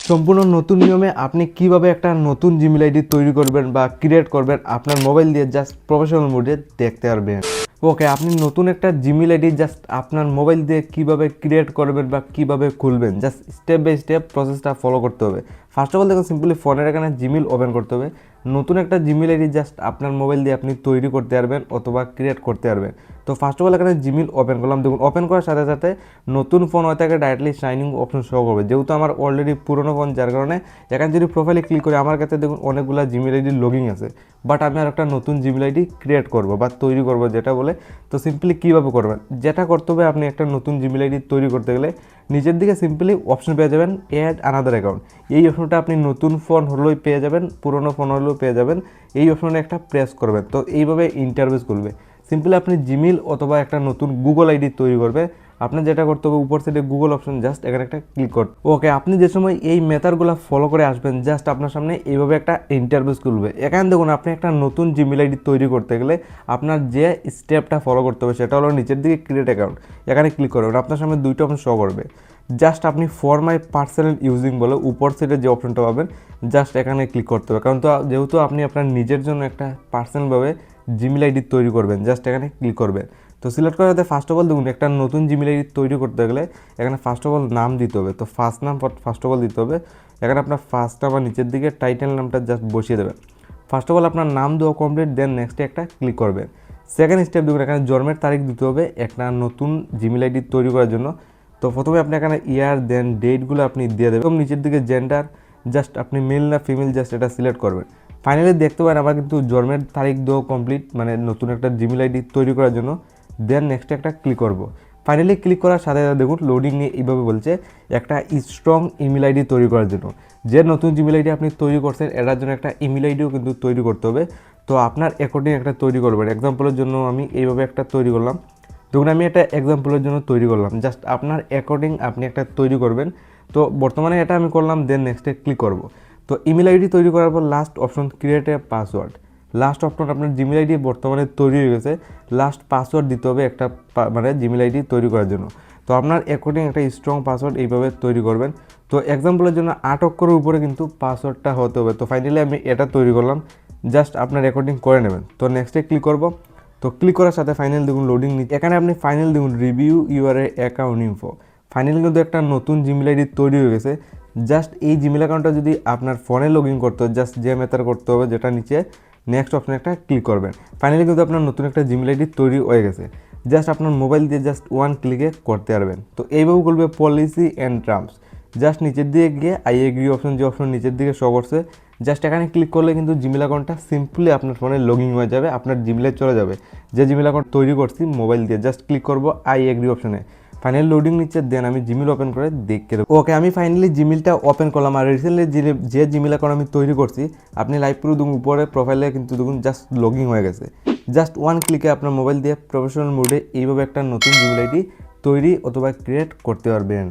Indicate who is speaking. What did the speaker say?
Speaker 1: সম্পূর্ণ নতুন নিয়মে আপনি কিভাবে একটা নতুন জিমেইল আইডি তৈরি করবেন বা ক্রিয়েট করবেন আপনার মোবাইল দিয়ে জাস্ট প্রফেশনাল মোডে দেখতে পারবেন। ওকে, আপনি নতুন একটা জিমেইল আইডি জাস্ট আপনার মোবাইল দিয়ে কিভাবে ক্রিয়েট করবেন বা কিভাবে খুলবেন, জাস্ট স্টেপ বাই স্টেপ প্রসেসটা ফলো করতে হবে। ফার্স্ট অফ অল দেখুন, সিম্পলি ফোনের এখানে জিমেইল ওপেন করতে হবে। নতুন একটা জিমেইল আইডি জাস্ট আপনার মোবাইল দিয়ে আপনি তৈরি করতে পারবেন অথবা ক্রিয়েট করতে পারবেন। তো ফার্স্ট অফ অল এখানে জিমেইল ওপেন করলাম। দেখুন, ওপেন করার সাথে সাথে নতুন ফোন হয়ে থাকে ডাইরেক্টলি সাইনিং অপশন শো করবে। যেহেতু আমার অলরেডি পুরনো ফোন, যার কারণে এখানে যদি প্রোফাইলে ক্লিক করি আমার কাছে দেখুন অনেকগুলো জিমেইল আইডি লগিং আছে। বাট আমি আর একটা নতুন জিমেইল আইডি ক্রিয়েট করব বা তৈরি করব যেটা বলে। তো সিম্পলি কীভাবে করবেন, যেটা করতে হবে, আপনি একটা নতুন জিমেইল আইডি তৈরি করতে গেলে নিচের দিকে সিম্পলি অপশন পেয়ে যাবেন অ্যাড আনাদার অ্যাকাউন্ট। এই অপশনটা আপনি নতুন ফোন হলেও পেয়ে যাবেন, পুরনো ফোন হলেও পেয়ে যাবেন। এই অপশনে একটা প্রেস করবেন, তো এইভাবে ইন্টারফেস করবে। সিম্পলি আপনি জিমেইল অথবা একটা নতুন গুগল আইডি তৈরি করবে। আপনার যেটা করতে হবে, উপর সাইডে গুগল অপশন, জাস্ট এখানে একটা ক্লিক করতে। ওকে, আপনি যে সময় এই মেথডগুলো ফলো করে আসবেন, জাস্ট আপনার সামনে এইভাবে একটা ইন্টারফেস খুলবে। এখানে দেখুন, আপনি একটা নতুন জিমেইল আইডি তৈরি করতে গেলে আপনার যে স্টেপটা ফলো করতে হবে সেটা হলো নিচের দিকে ক্রিয়েট অ্যাকাউন্ট, এখানে ক্লিক করবেন। আপনার সামনে দুইটা অপশন শো করবে। জাস্ট আপনি ফর মাই পার্সোনাল ইউজিং বলে উপর সাইডে যে অপশনটা পাবেন, জাস্ট এখানে ক্লিক করতে হবে। কারণ তো যেহেতু আপনি আপনার নিজের জন্য একটা পার্সোনালভাবে জিমেইল আইডি তৈরি করবেন, জাস্ট এখানে ক্লিক করবেন। তো সিলেক্ট করাতে ফার্স্ট অফ অল দেখুন, একটা নতুন জিমেইল আইডি তৈরি করতে গেলে এখানে ফার্স্ট অফ অল নাম দিতে হবে। তো ফার্স্ট নাম ফার্স্ট অফ অল দিতে হবে। এখানে আপনার ফার্স্ট নাম আর নিচের দিকে টাইটেল নামটা জাস্ট বসিয়ে দেবেন। ফার্স্ট অফ অল আপনার নাম দেওয়া কমপ্লিট, দেন নেক্সটে একটা ক্লিক করবেন। সেকেন্ড স্টেপ দেখুন, এখানে জন্মের তারিখ দিতে হবে একটা নতুন জিমেইল আইডি তৈরি করার জন্য। তো প্রথমে আপনি এখানে ইয়ার দেন ডেটগুলো আপনি দিয়ে দেবেন। এবং নিচের দিকে জেন্ডার, জাস্ট আপনি মেল না ফিমেল জাস্ট এটা সিলেক্ট করবেন। ফাইনালি দেখতে পারেন আমার কিন্তু জন্মের তারিখ দেওয়া কমপ্লিট, মানে নতুন একটা জিমেইল আইডি তৈরি করার জন্য। দেন নেক্সটে একটা ক্লিক করব। ফাইনালি ক্লিক করার সাথে সাথে দেখুন লোডিং নিয়ে এইভাবে বলছে একটা স্ট্রং ইমেল আইডি তৈরি করার জন্য। যে নতুন জিমেইল আইডি আপনি তৈরি করছেন এটার জন্য একটা ইমেল আইডিও কিন্তু তৈরি করতে হবে। তো আপনার অ্যাকর্ডিং একটা তৈরি করবেন। এক্সাম্পলের জন্য আমি এইভাবে একটা তৈরি করলাম। দেখুন, আমি এটা এক্সাম্পলের জন্য তৈরি করলাম। জাস্ট আপনার অ্যাকর্ডিং আপনি একটা তৈরি করবেন। তো বর্তমানে এটা আমি করলাম, দেন নেক্সটে ক্লিক করব। তো ইমেল আইডি তৈরি করার পর last option create a password. Last option আপনার জিমেইল আইডি বর্তমানে তৈরি হয়ে গেছে, লাস্ট পাসওয়ার্ড দিতে হবে একটা, মানে জিমেইল আইডি তৈরি করার জন্য। তো আপনার অ্যাকর্ডিং একটা স্ট্রং পাসওয়ার্ড এইভাবে তৈরি করবেন। তো এক্সাম্পলের জন্য 8 অক্ষরের উপরে কিন্তু পাসওয়ার্ডটা হতে হবে। তো ফাইনালি আমি এটা তৈরি করলাম, জাস্ট আপনার রেকর্ডিং করে নেবেন। তো নেক্সটে ক্লিক করব। তো ক্লিক করার সাথে ফাইনাল দেখুন লোডিং নিচ্ছে। এখানে আপনি ফাইনাল দেখুন review your account info. Finally কিন্তু একটা নতুন জিমেইল আইডি তৈরি হয়ে গেছে। জাস্ট এই জিমেইল অ্যাকাউন্টটা যদি আপনার ফোনে লগ ইন করতে হয়, জাস্ট যে মেথড করতে হবে যেটা নিচে নেক্সট অপশনে একটা ক্লিক করবেন। ফাইনালি কিন্তু আপনার নতুন একটা জিমেইল আইডি তৈরি হয়ে গেছে। জাস্ট আপনার মোবাইল দিয়ে জাস্ট ওয়ান ক্লিকে করতে পারবেন। তো এইভাবে করবে পলিসি অ্যান্ড টার্মস। জাস্ট নিচের দিকে গিয়ে আই এগ্রি অপশন, যে অপশন নিচের দিকে শো করছে, জাস্ট এখানে ক্লিক করলে কিন্তু জিমেইল অ্যাকাউন্টটা সিম্পলি আপনার ফোনে লগ ইন হয়ে যাবে, আপনার জিমেইলে চলে যাবে যে জিমেইল অ্যাকাউন্ট তৈরি করছি মোবাইল দিয়ে। জাস্ট ক্লিক করবো আই এগ্রি অপশনে। ফাইনালি লোডিং নিচ্ছে, দেন আমি জিমেইল ওপেন করে দেখতে দেবো। ওকে, আমি ফাইনালি জিমেইলটা ওপেন করলাম। আর রিসেন্টলি যে জিমেইল অ্যাকাউন্ট আমি তৈরি করছি, আপনি লাইভ পুরো দেখুন উপরে প্রোফাইলে কিন্তু দেখুন জাস্ট লগ ইন হয়ে গেছে। জাস্ট ওয়ান ক্লিকে আপনার মোবাইল দিয়ে প্রফেশনাল মোডে এইভাবে একটা নতুন জিমেইল আইডি তৈরি অথবা ক্রিয়েট করতে পারবেন।